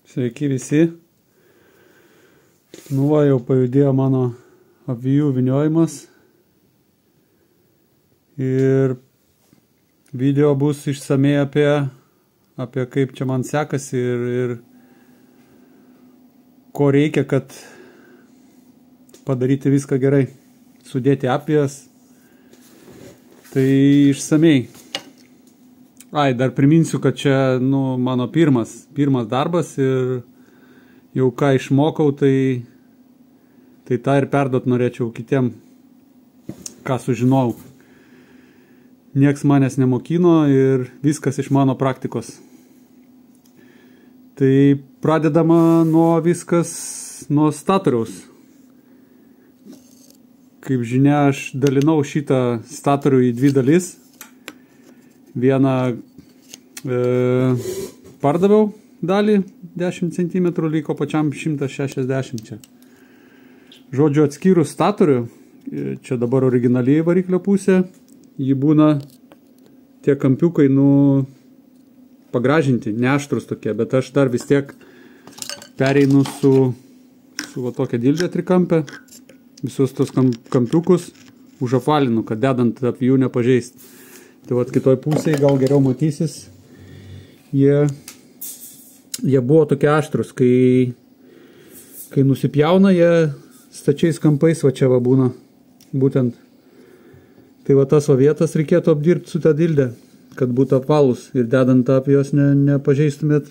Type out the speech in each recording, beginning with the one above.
Sveiki visi. Nu va, jau pajudėjo mano avijų vyniojimas. Ir video bus išsamei apie kaip čia man sekasi ir ko reikia, kad padaryti viską gerai. Sudėti apijas. Tai išsamei. Dar priminsiu, kad čia mano pirmas darbas ir jau ką išmokau, tai tą ir perduot norėčiau kitiem, ką sužinojau. Nieks manęs nemokino ir viskas iš mano praktikos. Tai pradedama nuo statoriaus. Kaip žinia, aš dalinau šitą statorių į dvi dalis. Vieną pardaviau dalį 10 cm, liko pačiam 160 čia. Žodžiu, atskyrus statorių, čia dabar originaliai variklio pusė, jį būna tie kampiukai pagražinti, neaštrus tokie, bet aš dar vis tiek pereinu su va tokia dildė trikampė, visus tos kampiukus užapvalinu, kad dedant apvijų nepažeist. Tai vat kitoj pusėje gal geriau matysis, jie buvo tokie aštrus, kai nusipjauna, jie stačiais kampais va čia va būna, būtent. Tai va tas va vietas reikėtų apdirbti su tą dildę, kad būtų apvalus ir dedant apie jos nepažeistumėt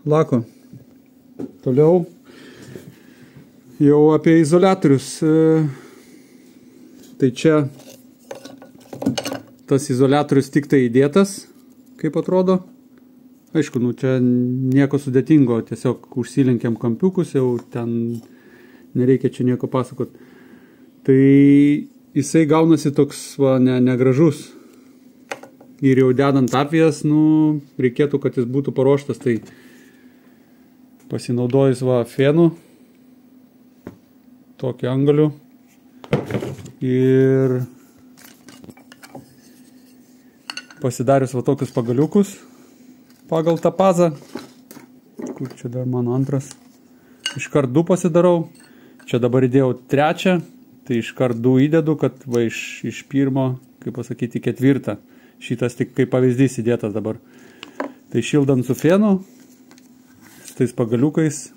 lako. Toliau jau apie izoliatorius. Tai čia tas izoliatorius tik tai įdėtas, kaip atrodo. Aišku, čia nieko sudėtingo, tiesiog užsilenkiam kampiukus, jau ten nereikia čia nieko pasakot. Tai jisai gaunasi toks negražus. Ir jau dedant apvijas, reikėtų, kad jis būtų paruoštas, tai pasinaudojus fenu, tokį angalių ir pasidarius va tokius pagaliukus pagal tą pazą, kur čia dar mano antras, iškart 2 pasidarau, čia dabar įdėjau 3, tai iškart 2 įdedu, kad va iš pirmo, kaip pasakyti, 4, šitas tik kaip pavyzdys įdėtas dabar. Tai šildant su fenu, su tais pagaliukais,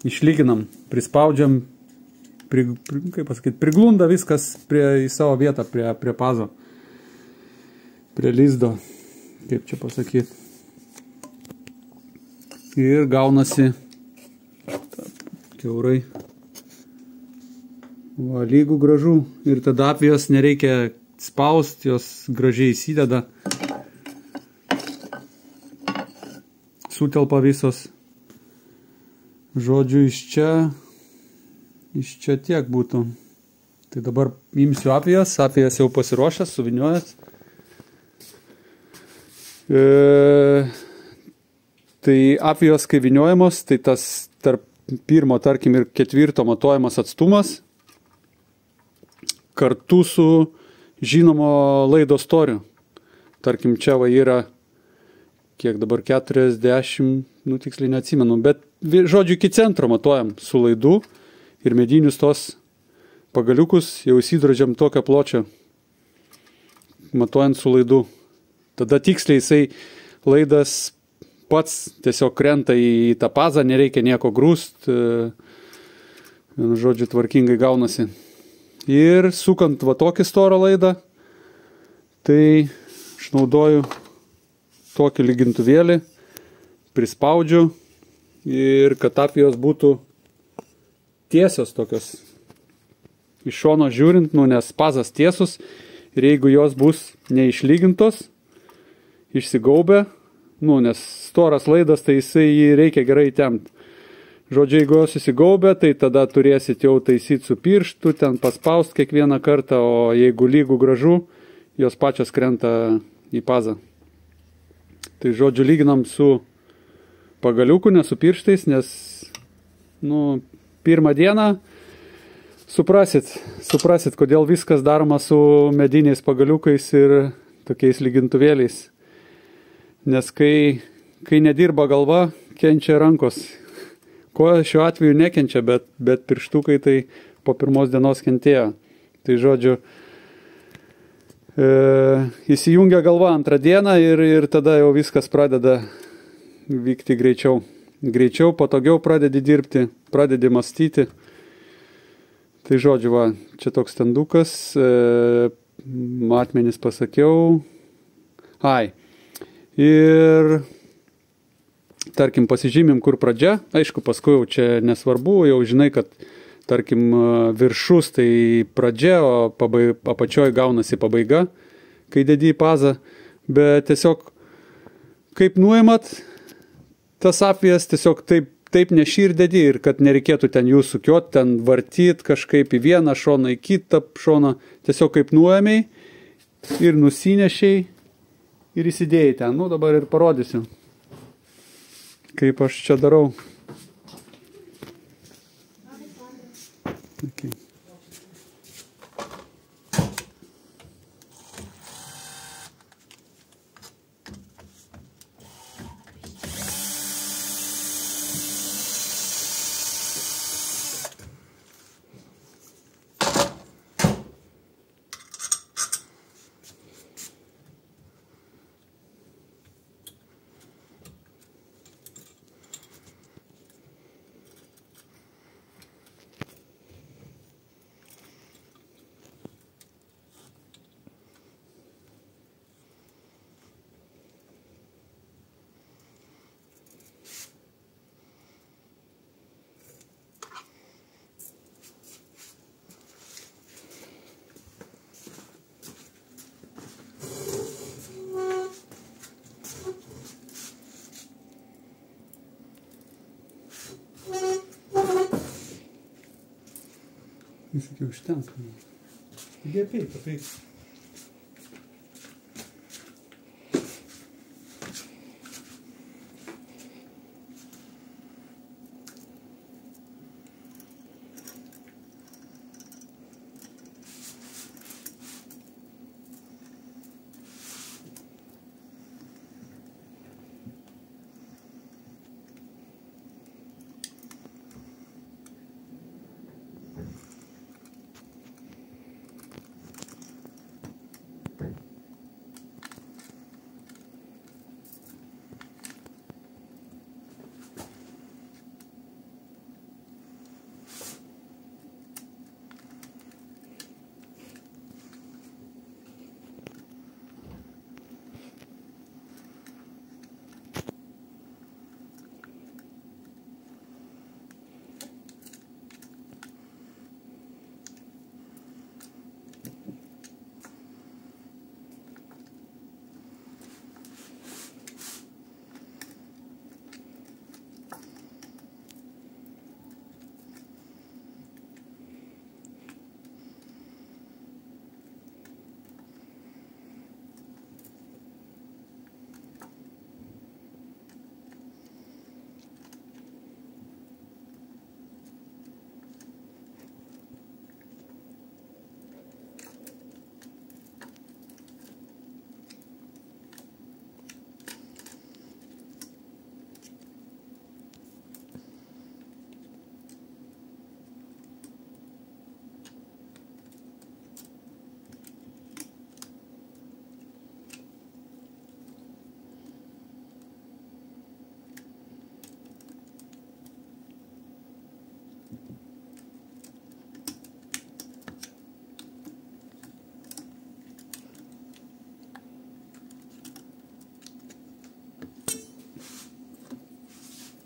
išlyginam, prispaudžiam, kaip pasakyti, priglunda viskas į savo vietą, prie pazo. Prie lizdo, kaip čia pasakyti. Ir gaunasi kiaurai. Va, lygų gražu. Ir tada apvijos nereikia spaust, jos gražiai įsideda. Sutelpa visos. Žodžiu, iš čia tiek būtų. Tai dabar imsiu apvijas jau pasiruošęs, suviniojęs. Tai apvijos kai vyniojamos, tai tas tarp pirmo, tarkim, ir 4 matuojamas atstumas kartu su žinomo laido storiu. Tarkim, čia va yra kiek dabar 40, tiksliai neatsimenu, bet žodžiu iki centro matuojam su laidu ir medinius tos pagaliukus jau įsidrožiam tokio pločio, matuojant su laidu. Tada tiksliai jisai laidas pats tiesiog krenta į tą pazą, nereikia nieko grūst, žodžiu, tvarkingai gaunasi. Ir sukant va tokį storą laidą, tai aš naudoju tokį lygintuvėlį, prispaudžiu ir kad apvijos būtų tiesios tokios. Iš šono žiūrint, nes pazas tiesus ir jeigu jos bus neišlygintos, išsigaubę, nes storas laidas, tai jį reikia gerai tempt. Žodžiu, jeigu jos įsigaubę, tai tada turėsit jau taisyti su pirštu, ten paspaust kiekvieną kartą, o jeigu lygų gražu, jos pačios krenta į pazą. Tai žodžiu, lyginam su pagaliuku, ne su pirštais, nes pirmą dieną suprasit, kodėl viskas daroma su mediniais pagaliukais ir tokiais lygintuvėliais. Nes kai kai nedirba galva, kenčia rankos. Ko šiuo atveju nekenčia, bet pirštukai tai po pirmos dienos kentėjo. Tai žodžiu, įsijungia galva antrą dieną ir tada jau viskas pradeda vykti greičiau. Greičiau, patogiau pradedi dirbti, pradedi mąstyti. Tai žodžiu, va, čia toks stendukas, matmenis pasakiau. Ir tarkim pasižymim, kur pradžia. Aišku, paskui jau čia nesvarbu, jau žinai, kad tarkim viršus tai pradžia, o apačioj gaunasi pabaiga, kai dedi į pazą. Bet tiesiog, kaip nuimat, tas apvijas tiesiog taip neširdedi ir kad nereikėtų ten jų sukiot, ten vartyt kažkaip į vieną šoną, į kitą šoną. Tiesiog kaip nuėmei ir nusinešiai ir įsidėjai ten. Nu, dabar ir parodysiu, kaip aš čia darau. Okay. Sakiau, užtenka. Taigi apeit.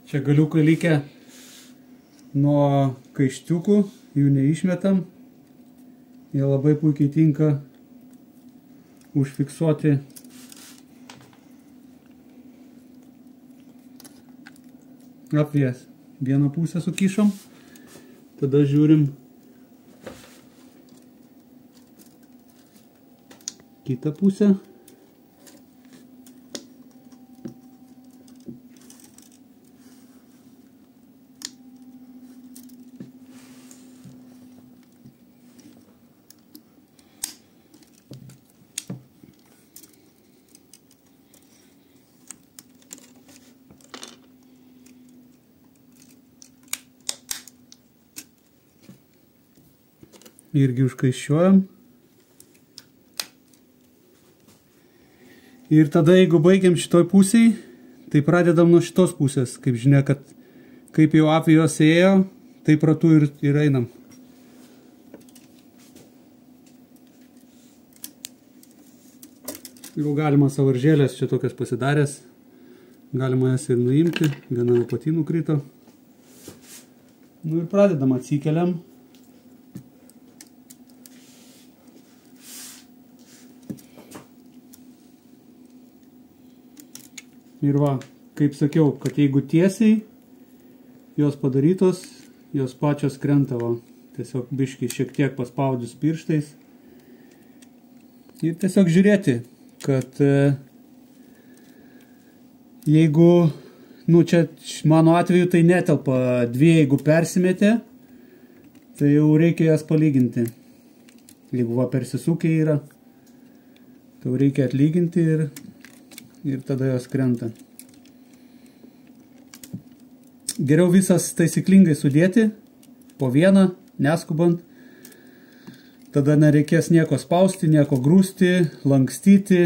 Čia galiukai likę nuo kaiščiukų, jų neišmetam. Jie labai puikiai tinka užfiksuoti apvijas. Vieną pusę sukišom, tada žiūrim kitą pusę. irgi užkaiščiuojam. Ir tada, jeigu baigiam šitoj pusėj, tai pradedam nuo šitos pusės. Kaip žinia, kad kaip jau apvijos ėjo, taip ratu ir einam. Jau galima savaržėlės čia tokias pasidaręs. Galima jas ir nuimti, viena nuo pati nukrito. Nu ir pradedam, atsikeliam. Ir va, kaip sakiau, kad jeigu tiesiai jos padarytos, jos pačios krenta, va. Tiesiog biškį šiek tiek paspaudžius pirštais. Ir tiesiog žiūrėti, kad jeigu, nu čia mano atveju tai netelpa dvi, jeigu persimetė, tai jau reikia jas palyginti. Jeigu va persisukė yra, tai jau reikia atlyginti ir tada jos krenta. Geriau visas taisyklingai sudėti, po vieną, neskubant. Tada nereikės nieko spausti, nieko grūsti, lankstyti.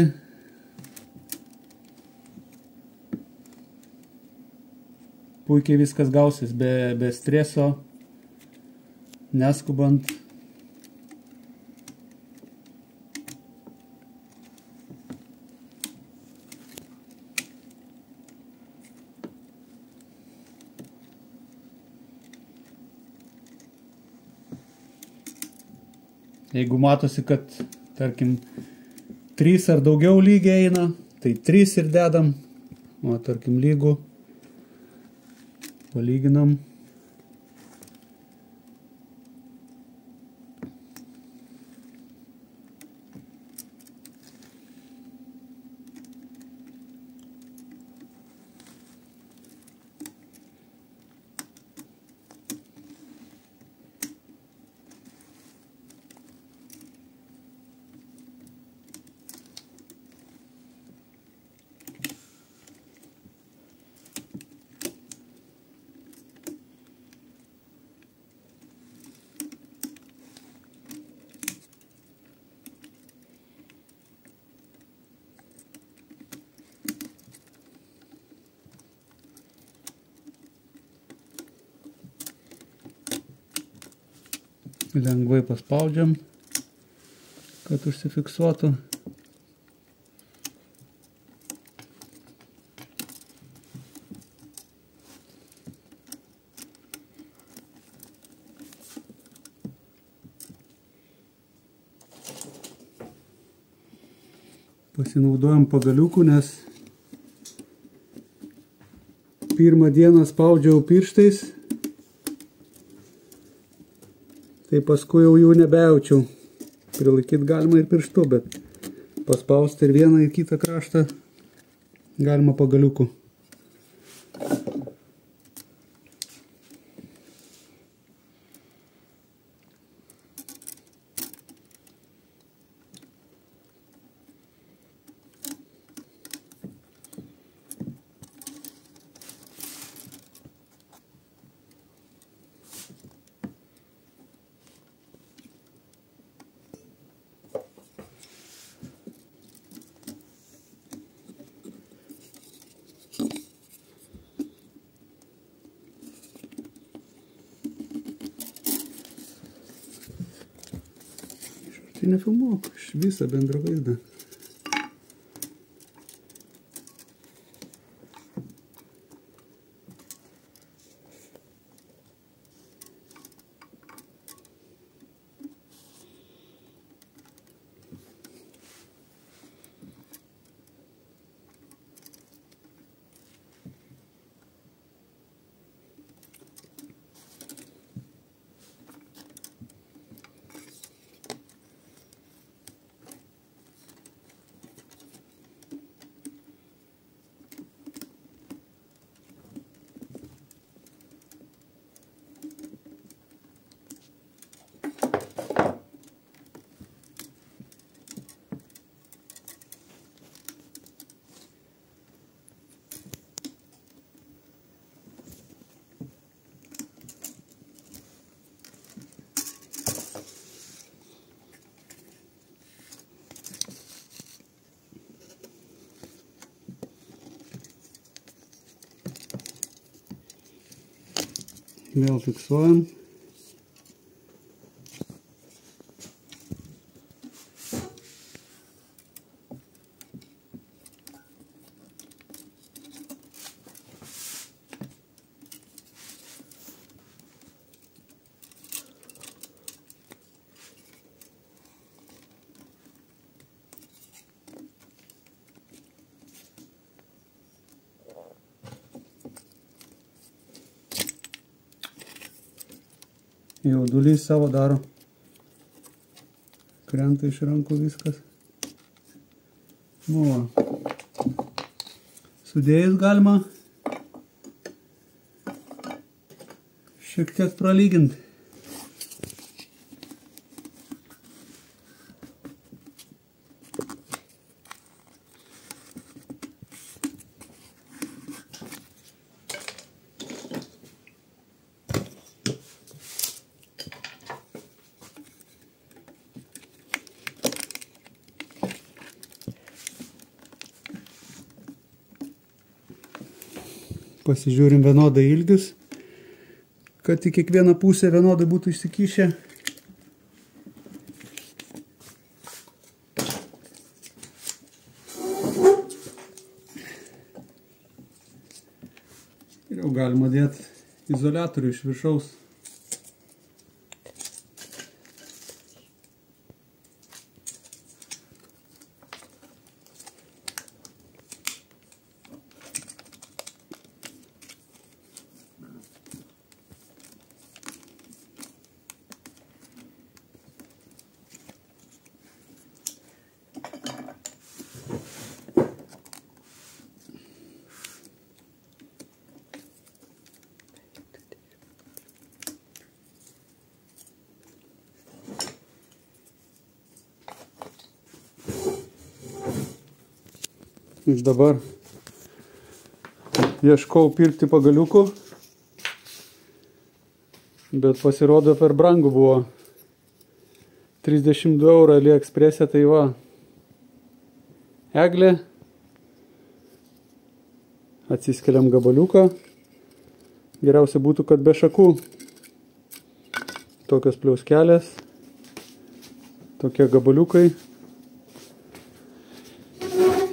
Puikiai viskas gausis be streso, neskubant. Jeigu matosi, kad, tarkim, 3 ar daugiau lygiai eina, tai 3 ir dedam, o tarkim lygų, palyginam. Lengvai paspaudžiam, kad užsifiksuotų. Pasinaudojam pagaliukų, nes pirmą dieną spaudžiau pirštais, tai paskui jau jų nebejaučiau. Prilaikyti galima ir pirštu, bet paspausti ir vieną ir kitą kraštą galima pagaliukų. Tai nefilmuok, aš visą bendrą vaizdą. Vėl fiksuojam. Jaudulys savo daro. Krenta iš rankų viskas. Nu, sudėjus galima šiek tiek pralyginti. Pasižiūrim vienodai ilgius, kad į kiekvieną pusę vienodai būtų išsikišę. Ir jau galima dėti izoliatorių iš viršaus. Iš dabar ieškau pirkti pagaliukų, bet pasirodo per brangu buvo. 32 € AliExpress'e, tai va. Eglė. Atsiskeliam gabaliuką. Geriausia būtų, kad be šakų. Tokios pliauskelės. Tokie gabaliukai.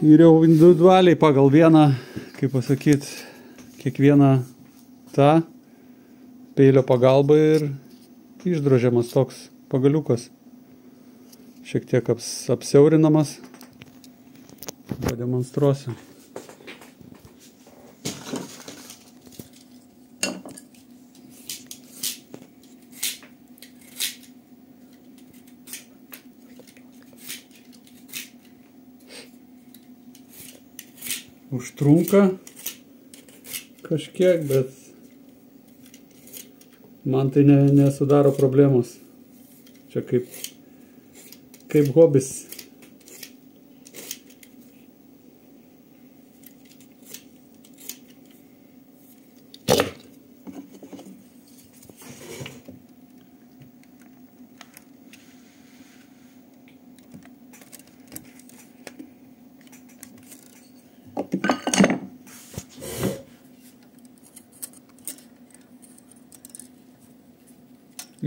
Ir jau individualiai pagal vieną, kaip pasakyt, kiekvieną tą peilio pagalbą ir išdrožiamas toks pagaliukas. Šiek tiek apsiaurinamas. Pademonstruosiu. Užtrunka kažkiek, bet man tai nesudaro problemos. Čia kaip hobis.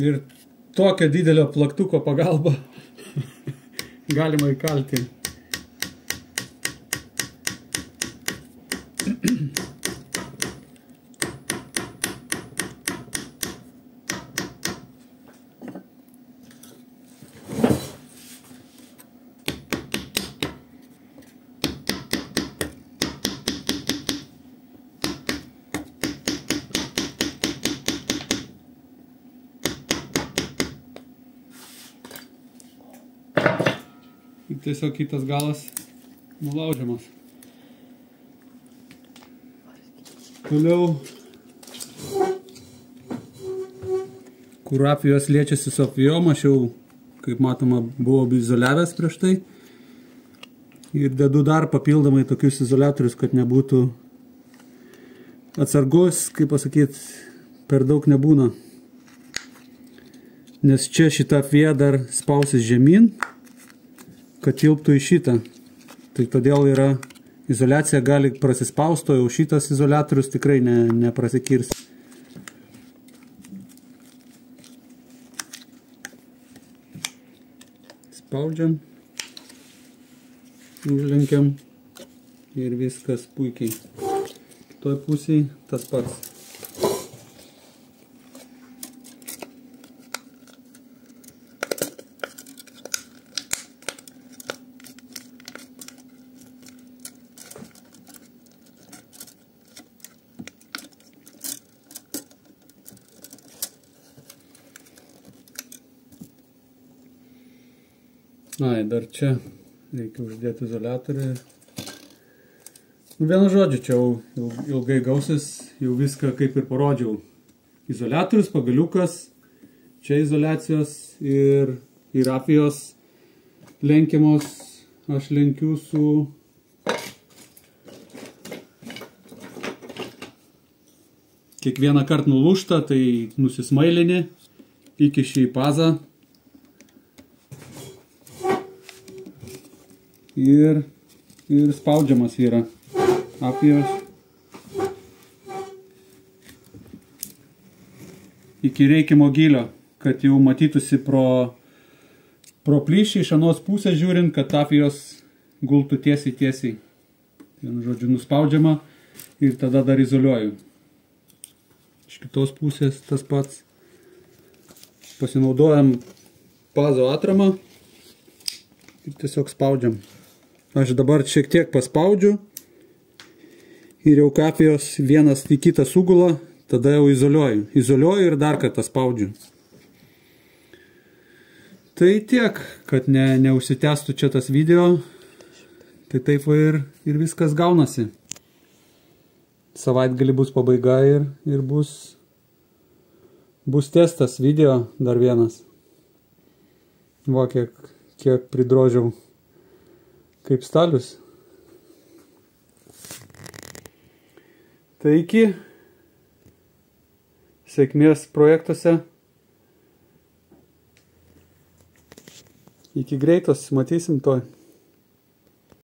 Ir tokio didelio plaktuko pagalba galima įkalti. Tiesiog kitas galas nulaužiamas. Toliau kurapijos liečiasi su apvijom, aš jau, kaip matoma, buvau izoliavęs prieš tai. Ir dedu dar papildomai tokius izoliatorius, kad nebūtų atsargos, kaip pasakyt, per daug nebūna. Nes čia šita apvija dar spausis žemyn, kad tilptų į šitą. Tai todėl yra izoliacija gali prasispausti, o jau šitas izoliatorius tikrai neprasikirs. Spaudžiam, užlenkiam ir viskas puikiai. Toj pusėje tas pats. Ai, dar čia reikia uždėti izoliatorių. Vienu žodžiu, čia jau ilgai gausis, jau viską kaip ir parodžiau. Izoliatorius, pagaliukas, čia izoliacijos ir rafijos lenkiamos. Aš lenkiu su kiekvieną kartą nulūžta, tai nusismailini, įkiši į pazą. Ir spaudžiamas yra apijos iki reikiamo gylio, kad jau matytųsi pro plyšį iš anos pusės žiūrint, kad apijos gultų tiesiai. Vienu žodžiu, nuspaudžiama ir tada dar izoliuoju. Iš kitos pusės tas pats. Pasinaudojam pazo atramą ir tiesiog spaudžiam. Aš dabar šiek tiek paspaudžiu ir jau kapijos vienas į kitą sugula, tada jau izoliuoju. Izoliuoju ir dar kartą spaudžiu. Tai tiek, kad neužsitęstų čia tas video, tai taip va ir viskas gaunasi. Savaitgalį bus pabaiga ir bus testas video dar vienas. Va, kiek pridrožiau kaip stalius. Tai iki sėkmės projektuose. Iki greitos, matysim toj.